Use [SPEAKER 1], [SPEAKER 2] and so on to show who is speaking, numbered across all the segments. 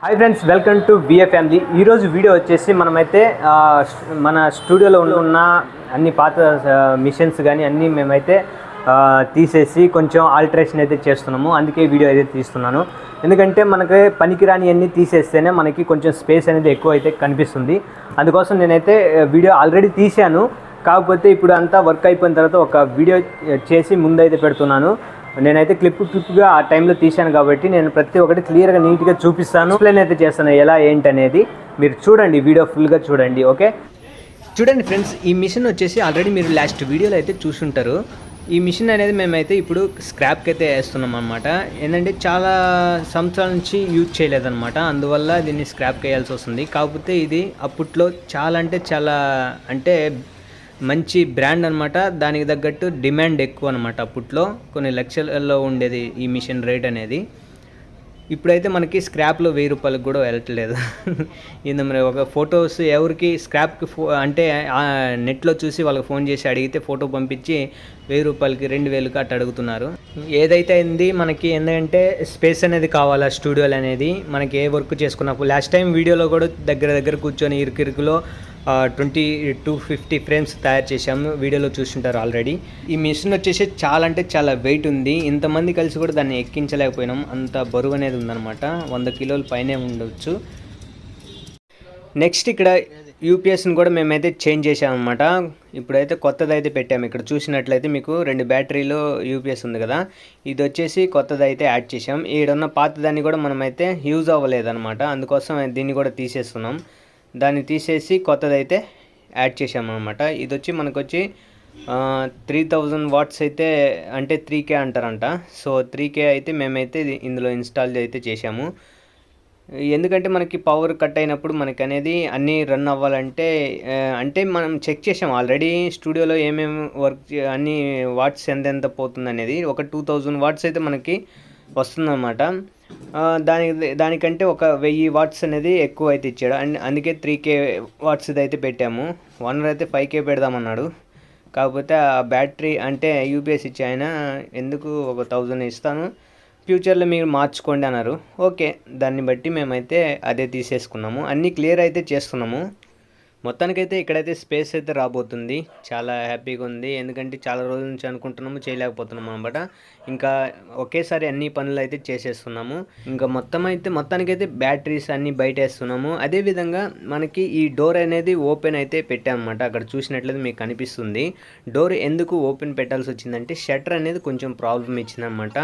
[SPEAKER 1] Hi friends, welcome to BA family. ఈరోజు video వచ్చేసి మనమైతే మన స్టూడియోలో ఉన్న అన్ని పాత మిషన్స్ కానీ అన్నీ మేమైతే తీసేసి కొంచెం ఆల్టరేషన్ అయితే చేస్తున్నాము. అందుకే వీడియో అయితే తీస్తున్నాను. ఎందుకంటే మనకి పనికిరాని అన్నీ తీసేస్తేనే మనకి కొంచెం స్పేస్ అనేది ఎక్కువ అయితే కనిపిస్తుంది. అందుకోసం నేనైతే వీడియో ఆల్రెడీ తీశాను. కాకపోతే ఇప్పుడు అంతా వర్క్ అయిపోయిన తర్వాత ఒక వీడియో చేసి ముందైతే పెడుతున్నాను. నేనైతే క్లిప్గా ఆ టైంలో తీశాను కాబట్టి నేను ప్రతి ఒక్కటి క్లియర్గా నీట్గా చూపిస్తాను, ఎక్స్ప్లెయిన్ అయితే చేస్తాను ఎలా ఏంటనేది. మీరు చూడండి, వీడియో ఫుల్గా చూడండి. ఓకే, చూడండి ఫ్రెండ్స్, ఈ మిషన్ వచ్చేసి ఆల్రెడీ మీరు లాస్ట్ వీడియోలో అయితే చూసుంటారు. ఈ మిషన్ అనేది మేమైతే ఇప్పుడు స్క్రాప్కి అయితే వేస్తున్నాం అనమాట. ఏంటంటే చాలా సంవత్సరాల నుంచి యూజ్ చేయలేదన్నమాట, అందువల్ల దీన్ని స్క్రాప్కి వేయాల్సి వస్తుంది. కాకపోతే ఇది అప్పట్లో చాలా అంటే మంచి బ్రాండ్ అనమాట. దానికి తగ్గట్టు డిమాండ్ ఎక్కువ అనమాట. అప్పట్లో కొన్ని లక్షలలో ఉండేది ఈ మిషన్ రేట్ అనేది. ఇప్పుడైతే మనకి స్క్రాప్లో 1000 రూపాయలకు కూడా వెళ్ళట్లేదు. ఇది మరి ఒక ఫొటోస్ ఎవరికి స్క్రాప్కి అంటే నెట్లో చూసి వాళ్ళకి ఫోన్ చేసి అడిగితే ఫోటో పంపించి 1000 రూపాయలకి 2000కి అట్లా అడుగుతున్నారు. ఏదైతే అయింది మనకి ఏంటంటే స్పేస్ అనేది కావాలా స్టూడియోలు అనేది. మనకి ఏ వర్క్ చేసుకున్నప్పుడు లాస్ట్ టైం వీడియోలో కూడా దగ్గర కూర్చొని ఇరుకులో 20-50 ఫ్రేమ్స్ తయారు చేసాము. వీడియోలో చూస్తుంటారు ఆల్రెడీ. ఈ మిషన్ వచ్చేసి చాలా వెయిట్ ఉంది. ఇంతమంది కలిసి కూడా దాన్ని ఎక్కించలేకపోయినాం, అంత బరువు అనేది ఉందన్నమాట. 100 కిలోల పైనే ఉండవచ్చు. నెక్స్ట్ ఇక్కడ యూపీఎస్ని కూడా మేమైతే చేంజ్ చేసామన్నమాట. ఇప్పుడైతే కొత్తది అయితే పెట్టాము. ఇక్కడ చూసినట్లయితే మీకు 2 బ్యాటరీలో యూపీఎస్ ఉంది కదా, ఇది వచ్చేసి కొత్తది అయితే యాడ్ చేసాం. ఈడున్న పాతదాన్ని కూడా మనమైతే యూజ్ అవ్వలేదన్నమాట, అందుకోసం దీన్ని కూడా తీసేస్తున్నాం. దాన్ని తీసేసి కొత్తదైతే యాడ్ చేసామన్నమాట. ఇది వచ్చి మనకొచ్చి 3000 వాట్స్ అయితే, అంటే 3K అంటారంట. సో 3K అయితే మేమైతే ఇందులో ఇన్స్టాల్ అయితే చేసాము. ఎందుకంటే మనకి పవర్ కట్ అయినప్పుడు మనకి అనేది అన్నీ రన్ అవ్వాలంటే అంటే మనం చెక్ చేసాం ఆల్రెడీ స్టూడియోలో ఏమేమి వర్క్ అన్ని వాట్స్ ఎంత పోతుంది అనేది. ఒక 2000 వాట్స్ అయితే మనకి వస్తుందన్నమాట. దానికంటే ఒక 1000 వాట్స్ అనేది ఎక్కువ అయితే ఇచ్చాడు. అండ్ అందుకే 3K వాట్స్ అయితే పెట్టాము. ఓనర్ అయితే 5K పెడదామన్నాడు. కాకపోతే ఆ బ్యాటరీ అంటే యూపీఎస్ ఇచ్చి ఆయన ఎందుకు ఒక 1000 ఇస్తాను, ఫ్యూచర్లో మీరు మార్చుకోండి అన్నారు. ఓకే, దాన్ని బట్టి మేమైతే అదే తీసేసుకున్నాము. అన్నీ క్లియర్ అయితే చేస్తున్నాము. మొత్తానికైతే ఇక్కడైతే స్పేస్ అయితే రాబోతుంది. చాలా హ్యాపీగా ఉంది. ఎందుకంటే చాలా రోజుల నుంచి అనుకుంటున్నాము, చేయలేకపోతున్నాము అనమాట. ఇంకా ఒకేసారి అన్ని పనులు అయితే చేసేస్తున్నాము. ఇంకా మొత్తానికైతే బ్యాటరీస్ అన్నీ బయట వేస్తున్నాము. అదేవిధంగా మనకి ఈ డోర్ అనేది ఓపెన్ అయితే పెట్టామన్నమాట. అక్కడ చూసినట్లయితే మీకు కనిపిస్తుంది. డోర్ ఎందుకు ఓపెన్ పెట్టాల్సి వచ్చిందంటే షట్టర్ అనేది కొంచెం ప్రాబ్లం ఇచ్చిందన్నమాట,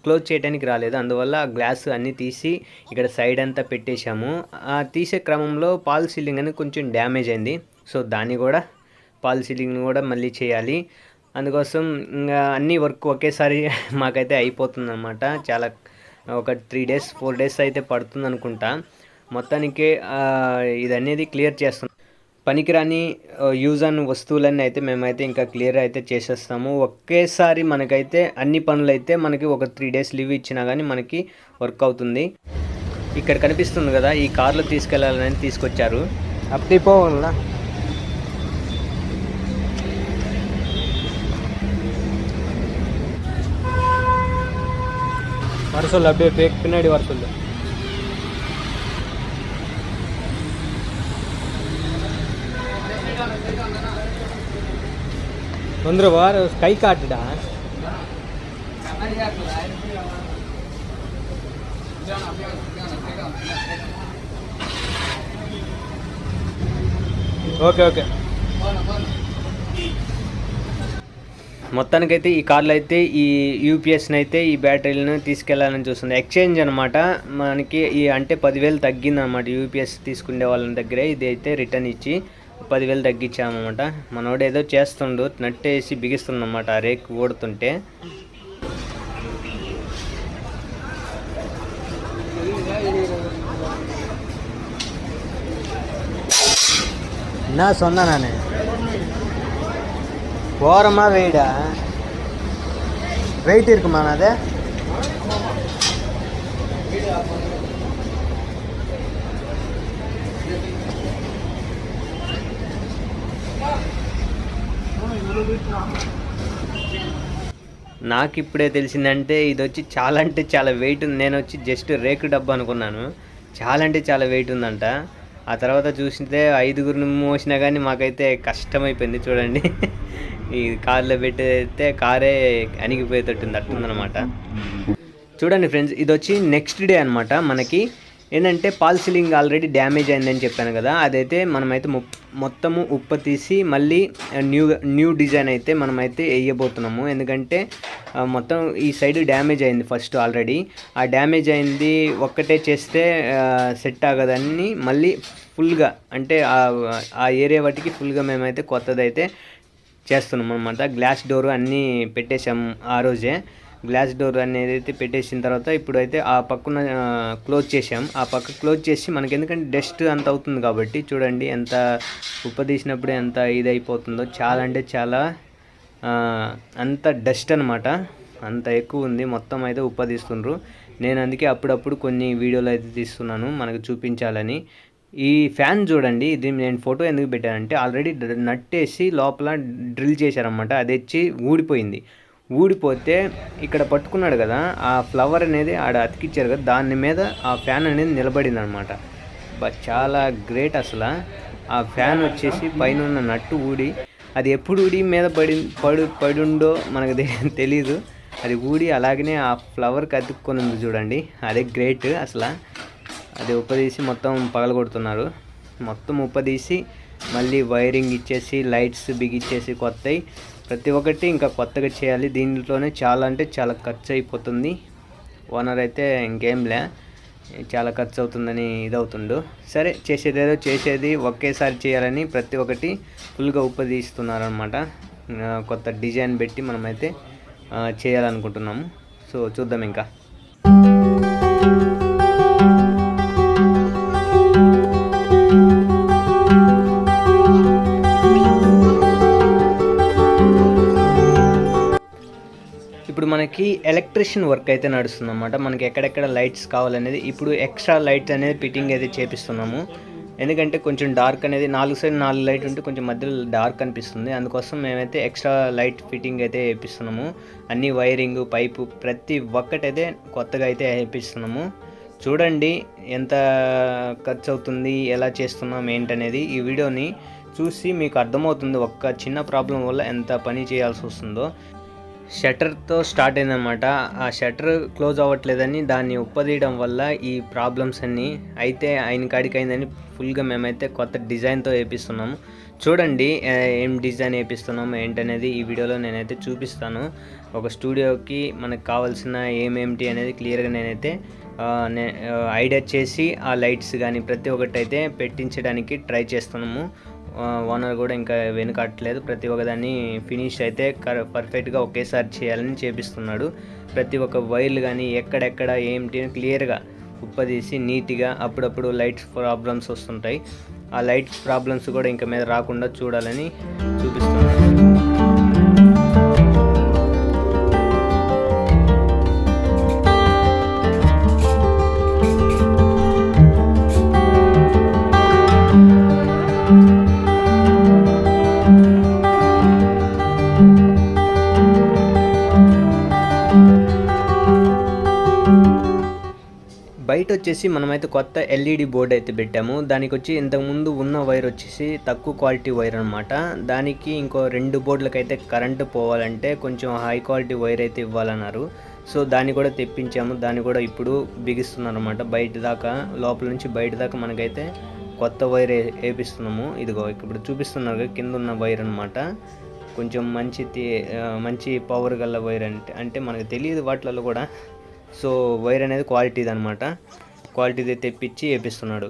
[SPEAKER 1] క్లోజ్ చేయడానికి రాలేదు. అందువల్ల ఆ గ్లాస్ అన్నీ తీసి ఇక్కడ సైడ్ అంతా పెట్టేశాము. ఆ తీసే క్రమంలో పాల్ సీలింగ్ అనేది కొంచెం డ్యామేజ్ అయింది. సో దాన్ని కూడా పాల్ సీలింగ్ కూడా మళ్ళీ చేయాలి. అందుకోసం ఇంకా అన్ని వర్క్ ఒకేసారి మాకైతే అయిపోతుంది అన్నమాట. ఒక 3 days 4 days అయితే పడుతుంది అనుకుంటా. మొత్తానికి ఇది అనేది క్లియర్ చేస్తున్నాం. పనికిరాని యూజ్ అని వస్తువులన్నీ అయితే మేమైతే ఇంకా క్లియర్ అయితే చేసేస్తాము. ఒకేసారి మనకైతే అన్ని పనులు అయితే మనకి ఒక 3 days లీవ్ ఇచ్చినా కానీ మనకి వర్క్ అవుతుంది. ఇక్కడ కనిపిస్తుంది కదా, ఈ కార్లో తీసుకెళ్ళాలని తీసుకొచ్చారు.
[SPEAKER 2] அப்படி போகல வர சொல்லு, அப்படியே பின்னாடி வர சொல்லு. வந்துருவா, கை காட்டுடா. ఓకే.
[SPEAKER 1] మొత్తానికైతే ఈ కార్లో అయితే ఈ యూపీఎస్ని అయితే ఈ బ్యాటరీలను తీసుకెళ్లాలని చూస్తుంది. ఎక్స్చేంజ్ అనమాట. మనకి ఈ అంటే 10,000 తగ్గింది అనమాట. యూపీఎస్ తీసుకునే వాళ్ళ దగ్గరే ఇది అయితే రిటర్న్ ఇచ్చి 10,000 తగ్గించామన్నమాట. మనోడు ఏదో చేస్తుండు, నట్టేసి బిగిస్తుందన్నమాట ఆ రేక్ ఓడుతుంటే.
[SPEAKER 2] என்ன சொன்ன நான் ஓரமாக வெயிட் இருக்குமா? அது
[SPEAKER 1] నాకు ఇప్పుడే తెలిసిందంటే ఇది వచ్చి చాలా అంటే చాలా వెయిట్ ఉంది. నేను వచ్చి జస్ట్ రేకు డబ్బా అనుకున్నాను, చాలా అంటే చాలా వెయిట్ ఉందంట. ఆ తర్వాత చూస్తే 5గురిని మోసినా కానీ మాకైతే కష్టమైపోయింది చూడండి. ఈ కార్లో పెట్టేస్తే కారే అణిగిపోయేటట్టుంది, అట్టుందనమాట. చూడండి ఫ్రెండ్స్, ఇది వచ్చి నెక్స్ట్ డే అనమాట. మనకి ఏంటంటే పాల్ సీలింగ్ ఆల్రెడీ డ్యామేజ్ అయిందని చెప్పాను కదా, అదైతే మనమైతే మొత్తము ఉప్ప తీసి మళ్ళీ న్యూ డిజైన్ అయితే మనమైతే వేయబోతున్నాము. ఎందుకంటే మొత్తం ఈ సైడ్ డ్యామేజ్ అయింది ఫస్ట్ ఆల్రెడీ. ఆ డ్యామేజ్ అయింది ఒక్కటే చేస్తే సెట్ అవ్వదని మళ్ళీ ఫుల్గా అంటే ఆ ఏరియా వాటికి ఫుల్గా మేమైతే కొత్తదైతే చేస్తున్నాం అనమాట. గ్లాస్ డోర్ అన్నీ పెట్టేసాము ఆ రోజే. గ్లాస్ డోర్ అనేది అయితే పెట్టేసిన తర్వాత ఇప్పుడైతే ఆ పక్కన క్లోజ్ చేసాం. ఆ పక్క క్లోజ్ చేసి మనకి ఎందుకంటే డస్ట్ అంత అవుతుంది కాబట్టి చూడండి ఎంత ఉప్పదీసినప్పుడు ఎంత ఇది అయిపోతుందో. చాలా అంటే చాలా అంత డస్ట్ అనమాట, అంత ఎక్కువ ఉంది. మొత్తం అయితే ఉప్పదీస్తుండ్రు. నేను అందుకే అప్పుడప్పుడు కొన్ని వీడియోలు అయితే తీస్తున్నాను మనకు చూపించాలని. ఈ ఫ్యాన్ చూడండి, ఇది నేను ఫోటో ఎందుకు పెట్టానంటే ఆల్రెడీ నట్టేసి లోపల డ్రిల్ చేశారనమాట. అది వచ్చి ఊడిపోతే ఇక్కడ పట్టుకున్నాడు కదా, ఆ ఫ్లవర్ అనేది ఆడ అతికిచ్చారు కదా, దాని మీద ఆ ఫ్యాన్ అనేది నిలబడింది అనమాట. చాలా గ్రేట్ అసలు. ఆ ఫ్యాన్ వచ్చేసి పైన ఉన్న నట్టు ఊడి, అది ఎప్పుడు ఊడి మీద పడుండో మనకు తెలీదు. అది ఊడి అలాగనే ఆ ఫ్లవర్కి అతుక్కొని ఉంది చూడండి, అదే గ్రేట్ అసలు. అది ఉప్పదీసి మొత్తం పగలగొడుతున్నారు. మొత్తం ఉప్పదీసి మళ్ళీ వైరింగ్ ఇచ్చేసి లైట్స్ బిగిచ్చేసి కొత్తవి ప్రతి ఒక్కటి ఇంకా కొత్తగా చేయాలి. దీంట్లోనే చాలా అంటే చాలా ఖర్చు అయిపోతుంది. ఓనర్ అయితే ఇంకేంలే, చాలా ఖర్చు అవుతుందని ఇదవుతుండు. సరే చేసేది ఒకేసారి చేయాలని ప్రతి ఒక్కటి ఫుల్గా ఉప్పదీస్తున్నారనమాట. కొత్త డిజైన్ పెట్టి మనమైతే చేయాలనుకుంటున్నాము. సో చూద్దాం ఇంకా. ఇప్పుడు మనకి ఎలక్ట్రిషియన్ వర్క్ అయితే నడుస్తుంది అన్నమాట. మనకి ఎక్కడెక్కడ లైట్స్ కావాలనేది ఇప్పుడు ఎక్స్ట్రా లైట్స్ అనేది ఫిట్టింగ్ అయితే చేపిస్తున్నాము. ఎందుకంటే కొంచెం డార్క్ అనేది 4 సైడ్ 4 లైట్ ఉంటే కొంచెం మధ్యలో డార్క్ అనిపిస్తుంది. అందుకోసం మేమైతే ఎక్స్ట్రా లైట్ ఫిట్టింగ్ అయితే వేపిస్తున్నాము. అన్ని వైరింగ్ పైపు ప్రతి ఒక్కటైతే కొత్తగా అయితే వేపిస్తున్నాము. చూడండి ఎంత ఖర్చు అవుతుంది, ఎలా చేస్తున్నాం ఏంటనేది ఈ వీడియోని చూసి మీకు అర్థమవుతుంది. ఒక్క చిన్న ప్రాబ్లం వల్ల ఎంత పని చేయాల్సి వస్తుందో. షట్టర్తో స్టార్ట్ అయిందనమాట. ఆ షట్టర్ క్లోజ్ అవ్వట్లేదని దాన్ని ఉప్పదీయడం వల్ల ఈ ప్రాబ్లమ్స్ అన్నీ అయితే ఆయన కాడికి అయిందని ఫుల్గా మేమైతే కొత్త డిజైన్తో వేపిస్తున్నాము. చూడండి ఏం డిజైన్ వేపిస్తున్నాము ఏంటనేది ఈ వీడియోలో నేనైతే చూపిస్తాను. ఒక స్టూడియోకి మనకు కావాల్సిన ఏమేమిటి అనేది క్లియర్గా నేనైతే ఐడియా చేసి ఆ లైట్స్ కానీ ప్రతి ఒక్కటి అయితే పెట్టించడానికి ట్రై చేస్తున్నాము. ఓనర్ కూడా ఇంకా వెనుకట్లేదు. ప్రతి ఒక్కదాన్ని ఫినిష్ అయితే పర్ఫెక్ట్గా ఒకేసారి చేయాలని చేపిస్తున్నాడు. ప్రతి ఒక్క వైర్లు కానీ ఎక్కడెక్కడ ఏమిటి క్లియర్గా ఉప్పదీసి నీట్గా. అప్పుడప్పుడు లైట్స్ ప్రాబ్లమ్స్ వస్తుంటాయి, ఆ లైట్ ప్రాబ్లమ్స్ కూడా ఇంకా మీద రాకుండా చూడాలని చూపిస్తున్నాడు. బయట వచ్చేసి మనమైతే కొత్త ఎల్ఈడి బోర్డు అయితే పెట్టాము. దానికి వచ్చి ఇంతకుముందు ఉన్న వైర్ వచ్చేసి తక్కువ క్వాలిటీ వైర్ అనమాట. దానికి ఇంకో 2 బోర్డులకైతే కరెంటు పోవాలంటే కొంచెం హై క్వాలిటీ వైర్ అయితే ఇవ్వాలన్నారు. సో దాన్ని కూడా తెప్పించాము. దాన్ని కూడా ఇప్పుడు బిగిస్తున్నారు అనమాట. బయట దాకా లోపల నుంచి బయట దాకా మనకైతే కొత్త వైర్ వేపిస్తున్నాము. ఇదిగో ఇప్పుడు చూపిస్తున్నారు కింద ఉన్న వైర్ అనమాట. కొంచెం మంచి పవర్ గల వైర్ అంటే మనకు తెలియదు వాటిలలో కూడా. సో వైర్ అనేది క్వాలిటీది అనమాట. క్వాలిటీది తెప్పించి వేపిస్తున్నాడు.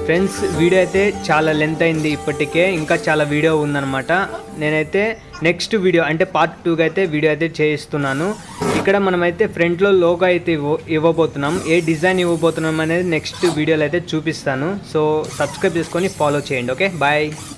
[SPEAKER 1] ఫ్రెండ్స్ వీడియో అయితే చాలా లెంత్ అయింది ఇప్పటికే, ఇంకా చాలా వీడియో ఉందన్నమాట. నేనైతే నెక్స్ట్ వీడియో అంటే పార్ట్ 2గా అయితే వీడియో అయితే చేయిస్తున్నాను. ఇక్కడ మనమైతే ఫ్రంట్లో లోగో అయితే ఇవ్వబోతున్నాం. ఏ డిజైన్ ఇవ్వబోతున్నాం అనేది నెక్స్ట్ వీడియోలో అయితే చూపిస్తాను. సో సబ్స్క్రైబ్ చేసుకొని ఫాలో చేయండి. Okay bye.